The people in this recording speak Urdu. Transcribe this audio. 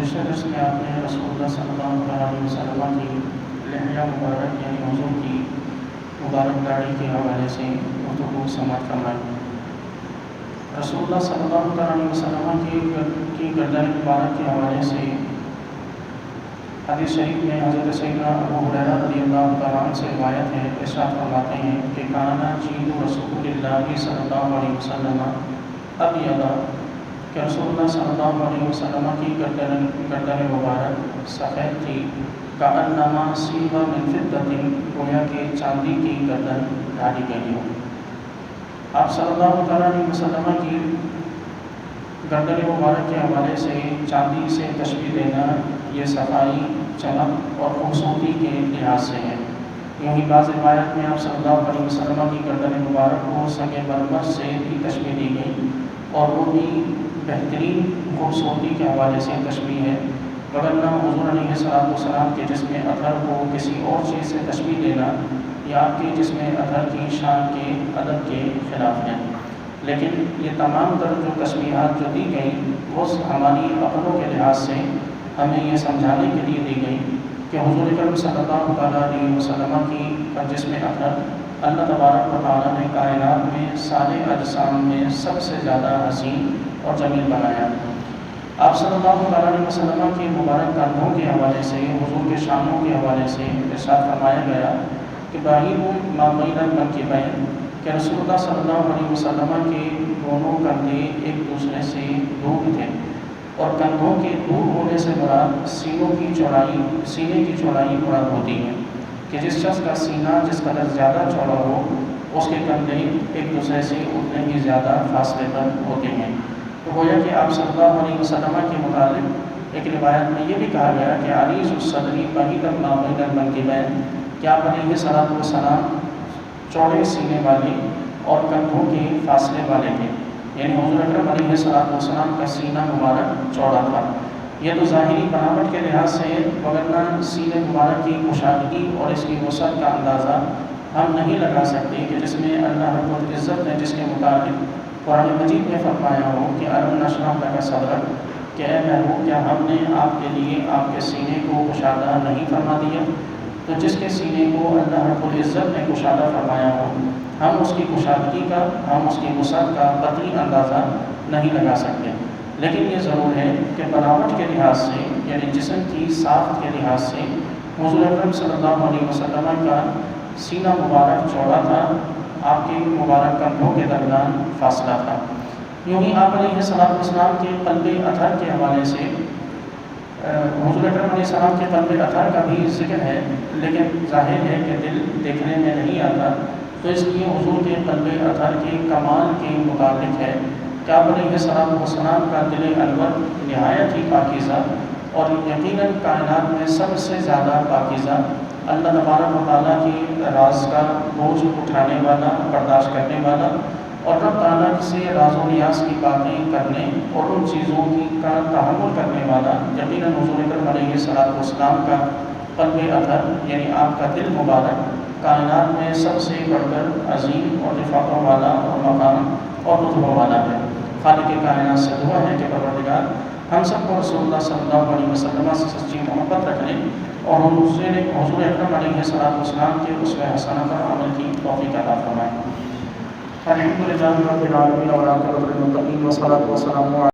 گزشتہ درس میں آپ نے رسول اللہ صلی اللہ علیہ وسلم کی لحیہ مبارک یعنی حضور کی مبارک داڑھی کے حوالے سے گفتگو سماعت فرمائی۔ رسول اللہ صلی اللہ علیہ وسلم کی گردن مبارک کے حوالے سے حدیث شریف میں حضرت سیدنا ابو ہریرہ رضی اللہ تعالیٰ عنہ سے روایت ہے، ارشاد فرماتے ہیں کہ کانا جید رسول اللہ صلی اللہ علیہ وسلم ابیض، کہ رسول اللہ صلی اللہ علیہ وسلم کی گردن مبارک سفید تھی، کأنما سیغ من فضۃ، گویا کہ چاندی کی گردن ڈھالی گئی ہو۔ آپ صلی اللہ علیہ وسلم کی گردن مبارک کے حوالے سے چاندی سے تشبیہ دینا یہ صفائی، چمک اور خوبصورتی کے لحاظ سے ہے۔ یوں ہی بعض روایات میں آپ صلی اللہ علیہ وسلم کی گردن مبارک کو سنگ مرمر سے بھی تشبیہ دی گئی، اور وہ بھی بہترین خوبصورتی کے حوالے سے تشبیہ ہے، وگرنہ حضور علیہ السلام کے جسم اطہر کو کسی اور چیز سے تشبیہ دینا یا آپ کے جسم اطہر کی شان کے ادب کے خلاف ہے۔ لیکن یہ تمام تر جو تشبیہات جو دی گئیں وہ ہماری عقلوں کے لحاظ سے ہمیں یہ سمجھانے کے لیے دی گئی کہ حضور اکرم صلی اللہ علیہ وسلم کی جسم اطہر اللہ تبارک و تعالیٰ نے کائنات میں سارے اجسام میں سب سے زیادہ حسین اور جمیل بنایا۔ آپ صلی اللہ علیہ وسلم کے مبارک کندھوں کے حوالے سے، حضور کے شانوں کے حوالے سے ارشاد فرمایا گیا کہ بعید ما بین المنکبین، کہ رسول اللہ صلی اللہ علیہ وسلم کے دونوں کندھے ایک دوسرے سے دور تھے، اور کندھوں کے دور ہونے سے مراد سینے کی چوڑائی مراد ہوتی ہے کہ جس شخص کا سینہ جس قدر زیادہ چوڑا ہو اس کے کندھے ایک دوسرے سے اتنے ہی زیادہ فاصلے پر ہوتے ہیں۔ تو گویا کہ آپ صلی اللہ علیہ وسلم کے متعلق ایک روایت میں یہ بھی کہا گیا کہ عریض الصدری بعید ما بین المنکبین، کہ آپ علیہ السلام چوڑے سینے والے اور کندھوں کے فاصلے والے تھے، یعنی حضور اکرم علیہ السلام کا سینہ مبارک چوڑا تھا۔ یہ تو ظاہری بناوٹ کے لحاظ سے، وگرنہ سینہ مبارک کی کشادگی اور اس کی وسعت کا اندازہ ہم نہیں لگا سکتے کہ جس میں اللہ رب العزت نے جس کے متعلق قرآن مجید میں فرمایا ہو کہ الم نشرح لک صدرک، کہ اے محبوب کیا ہم نے آپ کے لیے آپ کے سینے کو کشادہ نہیں فرما دیا؟ تو جس کے سینے کو اللہ رب العزت نے کشادہ فرمایا ہو، ہم اس کی کشادگی کا، ہم اس کی وسعت کا قطعی اندازہ نہیں لگا سکتے۔ لیکن یہ ضرور ہے کہ بناوٹ کے لحاظ سے، یعنی جسم کی ساخت کے لحاظ سے حضور اکرم صلی اللہ علیہ وسلم کا سینہ مبارک چوڑا تھا، آپ کے مبارک کندھوں کے درمیان فاصلہ تھا۔ یوں ہی آپ علیہ السلام کے قلب اطہر کے حوالے سے، حضور اکرم علیہ السلام کے قلب اطہر کا بھی ذکر ہے، لیکن ظاہر ہے کہ دل دیکھنے میں نہیں آتا، تو اس لیے حضور کے قلب اطہر کے کمال کے متعلق ہے کہ آپ علیہ السلام کا دل انور نہایت ہی پاکیزہ، اور یقیناً کائنات میں سب سے زیادہ پاکیزہ، اللہ تبارک و تعالیٰ کی راز کا بوجھ اٹھانے والا، برداشت کرنے والا، اور رب تعالیٰ سے راز و نیاز کی باتیں کرنے اور ان چیزوں کا تحمل کرنے والا یقیناً حضور اکرم علیہ السلام کا قلب اطہر، یعنی آپ کا دل مبارک کائنات میں سب سے بڑھ کر عظیم اور رفعت والا اور مقام اور رتبہ والا ہے۔ خالق کائنات سے دعا ہے کہ پروردگار ہم سب کو رسول اللہ صلی اللہ علیہ وسلم سے سچی محبت رکھنے اور حضور اکرم علیہ السلام کے اسوہ حسنہ پر عمل کی توفیق عطا فرمائے۔ الحمدللہ رب العالمین والعاقبۃ للمتقین والصلاۃ والسلام